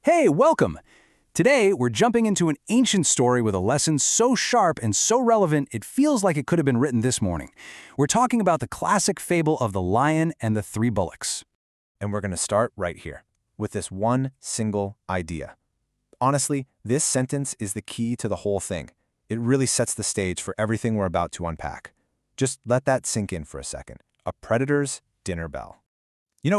Hey, welcome! Today, we're jumping into an ancient story with a lesson so sharp and so relevant it feels like it could have been written this morning. We're talking about the classic fable of the lion and the three bullocks. And we're going to start right here, with this one single idea. Honestly, this sentence is the key to the whole thing. It really sets the stage for everything we're about to unpack. Just let that sink in for a second. A predator's dinner bell.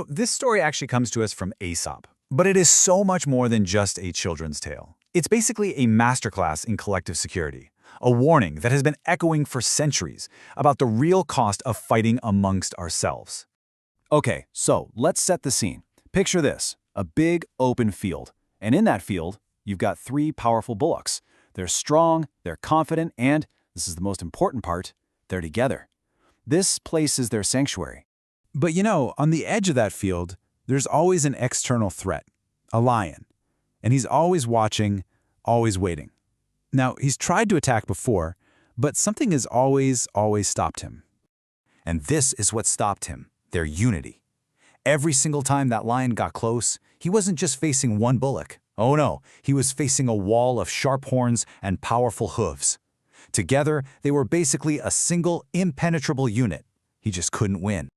This story actually comes to us from Aesop, but it is so much more than just a children's tale. It's basically a masterclass in collective security, a warning that has been echoing for centuries about the real cost of fighting amongst ourselves. Okay, so let's set the scene. Picture this, a big open field. And in that field, you've got three powerful bullocks. They're strong, they're confident, and, this is the most important part, they're together. This place is their sanctuary. But on the edge of that field, there's always an external threat, a lion. And he's always watching, always waiting. Now, he's tried to attack before, but something has always stopped him. And this is what stopped him, their unity. Every single time that lion got close, he wasn't just facing one bullock. Oh no, he was facing a wall of sharp horns and powerful hooves. Together, they were basically a single, impenetrable unit. He just couldn't win.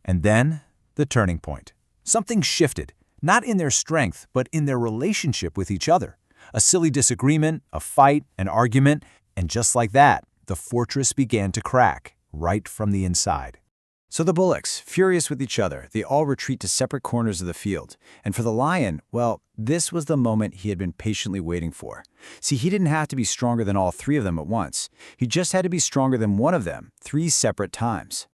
And then, the turning point. Something shifted, not in their strength, but in their relationship with each other. A silly disagreement, a fight, an argument, and just like that, the fortress began to crack, right from the inside. So the bullocks, furious with each other, they all retreat to separate corners of the field. And for the lion, well, this was the moment he had been patiently waiting for. See, he didn't have to be stronger than all three of them at once. He just had to be stronger than one of them, 3 separate times.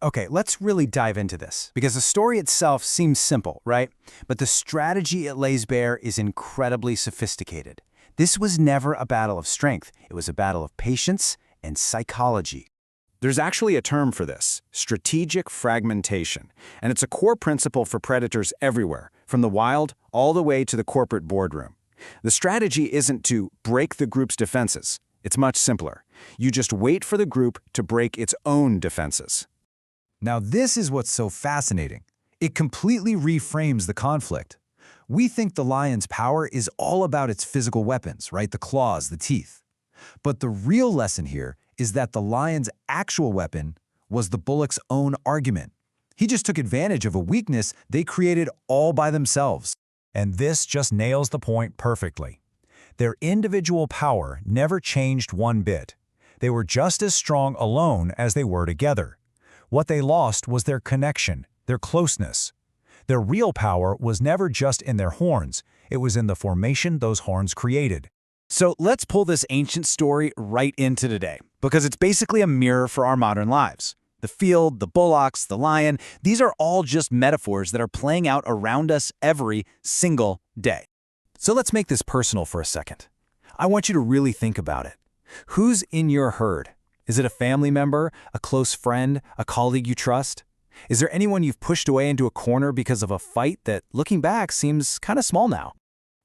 Okay, let's really dive into this, because the story itself seems simple, right? But the strategy it lays bare is incredibly sophisticated. This was never a battle of strength. It was a battle of patience and psychology. There's actually a term for this, strategic fragmentation, and it's a core principle for predators everywhere, from the wild all the way to the corporate boardroom. The strategy isn't to break the group's defenses. It's much simpler. You just wait for the group to break its own defenses. Now, this is what's so fascinating. It completely reframes the conflict. We think the lion's power is all about its physical weapons, right? The claws, the teeth. But the real lesson here is that the lion's actual weapon was the bullock's own argument. He just took advantage of a weakness they created all by themselves. And this just nails the point perfectly. Their individual power never changed one bit. They were just as strong alone as they were together. What they lost was their connection, their closeness. Their real power was never just in their horns. It was in the formation those horns created. So let's pull this ancient story right into today, because it's basically a mirror for our modern lives. The field, the bullocks, the lion, these are all just metaphors that are playing out around us every single day. So let's make this personal for a second. I want you to really think about it. Who's in your herd? Is it a family member, a close friend, a colleague you trust? Is there anyone you've pushed away into a corner because of a fight that, looking back, seems kind of small now?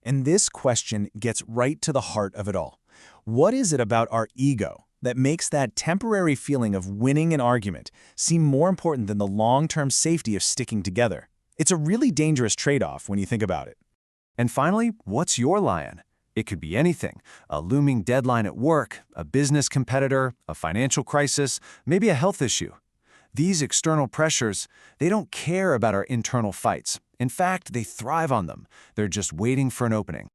And this question gets right to the heart of it all. What is it about our ego that makes that temporary feeling of winning an argument seem more important than the long-term safety of sticking together? It's a really dangerous trade-off when you think about it. And finally, what's your lion? It could be anything, a looming deadline at work, a business competitor, a financial crisis, maybe a health issue. These external pressures, they don't care about our internal fights. In fact, they thrive on them. They're just waiting for an opening.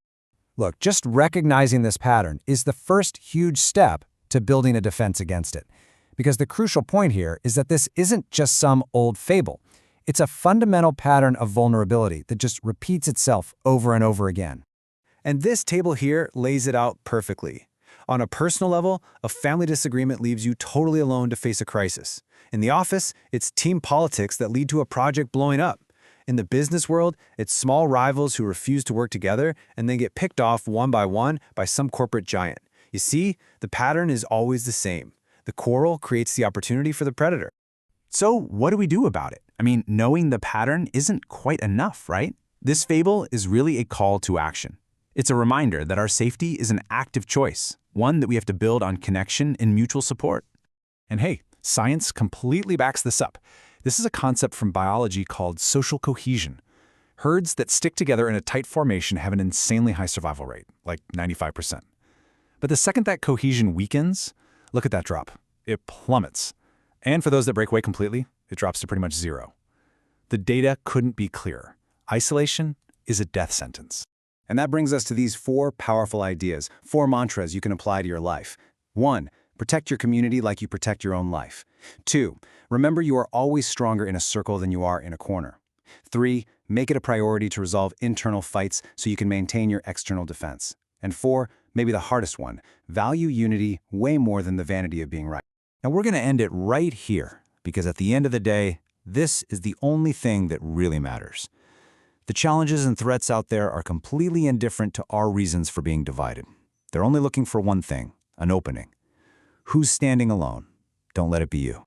Look, just recognizing this pattern is the first huge step to building a defense against it. Because the crucial point here is that this isn't just some old fable. It's a fundamental pattern of vulnerability that just repeats itself over and over again. And this table here lays it out perfectly. On a personal level, a family disagreement leaves you totally alone to face a crisis. In the office, it's team politics that lead to a project blowing up. In the business world, it's small rivals who refuse to work together and then get picked off one by some corporate giant. You see, the pattern is always the same. The quarrel creates the opportunity for the predator. So what do we do about it? I mean, knowing the pattern isn't quite enough, right? This fable is really a call to action. It's a reminder that our safety is an active choice, one that we have to build on connection and mutual support. And hey, science completely backs this up. This is a concept from biology called social cohesion. Herds that stick together in a tight formation have an insanely high survival rate, like 95%. But the second that cohesion weakens, look at that drop. It plummets. And for those that break away completely, it drops to pretty much zero. The data couldn't be clearer. Isolation is a death sentence. And that brings us to these 4 powerful ideas, 4 mantras you can apply to your life. 1. Protect your community like you protect your own life. 2. Remember you are always stronger in a circle than you are in a corner. 3. Make it a priority to resolve internal fights so you can maintain your external defense. And 4, maybe the hardest one, value unity way more than the vanity of being right. And we're going to end it right here, because at the end of the day, this is the only thing that really matters. The challenges and threats out there are completely indifferent to our reasons for being divided. They're only looking for one thing, an opening. Who's standing alone? Don't let it be you.